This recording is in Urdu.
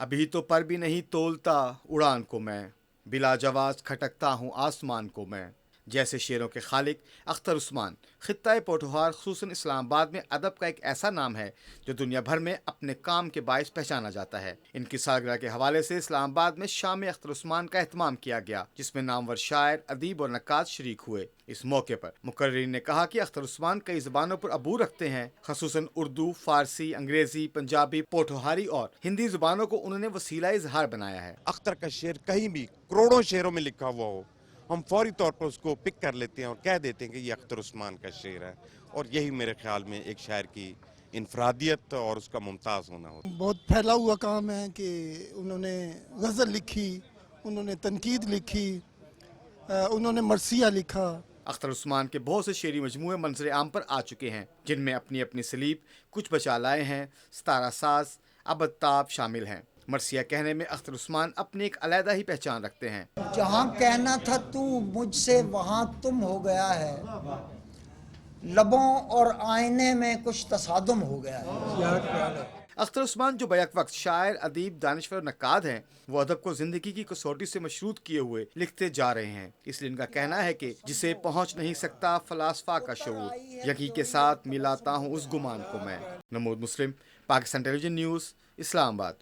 ابھی تو پر بھی نہیں تولتا اڑان کو میں، بلا جواز کھٹکتا ہوں آسمان کو میں۔ جیسے شعروں کے خالق اختر عثمان، خطہ پوٹھوہار خصوصاً اسلام آباد میں ادب کا ایک ایسا نام ہے جو دنیا بھر میں اپنے کام کے باعث پہچانا جاتا ہے۔ ان کی سالگرہ کے حوالے سے اسلام آباد میں شام اختر عثمان کا اہتمام کیا گیا، جس میں نامور شاعر، ادیب اور نقاد شریک ہوئے۔ اس موقع پر مقررین نے کہا کہ اختر عثمان کئی زبانوں پر عبور رکھتے ہیں، خصوصاً اردو، فارسی، انگریزی، پنجابی، پوٹھوہاری اور ہندی زبانوں کو انہوں نے وسیلہ اظہار بنایا ہے۔ اختر کا شعر کہیں بھی کروڑوں شعروں میں لکھا ہوا ہو، ہم فوری طور پر اس کو پک کر لیتے ہیں اور کہہ دیتے ہیں کہ یہ اختر عثمان کا شعر ہے، اور یہی میرے خیال میں ایک شاعر کی انفرادیت اور اس کا ممتاز ہونا ہوتا ہے۔ بہت پھیلا ہوا کام ہے کہ انہوں نے غزل لکھی، انہوں نے تنقید لکھی، انہوں نے مرثیہ لکھا۔ اختر عثمان کے بہت سے شعری مجموعے منظر عام پر آ چکے ہیں، جن میں اپنی اپنی سلیب، کچھ بچا لائے ہیں، ستارہ ساز، ابدتاب شامل ہیں۔ مرثیہ کہنے میں اختر عثمان اپنی ایک علیحدہ ہی پہچان رکھتے ہیں۔ جہاں کہنا تھا تو مجھ سے وہاں تم ہو گیا ہے، لبوں اور آئینے میں کچھ تصادم ہو گیا ہے۔ اختر عثمان جو بیک وقت شاعر، ادیب، دانشور اور نقاد ہیں، وہ ادب کو زندگی کی کسوٹی سے مشروط کیے ہوئے لکھتے جا رہے ہیں۔ اس لیے ان کا کہنا ہے کہ جسے پہنچ نہیں سکتا فلاسفہ کا شعور، یقین کے ساتھ ملاتا ہوں اس گمان کو میں۔ نمود مسلم، پاکستان ٹیلی ویژن نیوز، اسلام آباد۔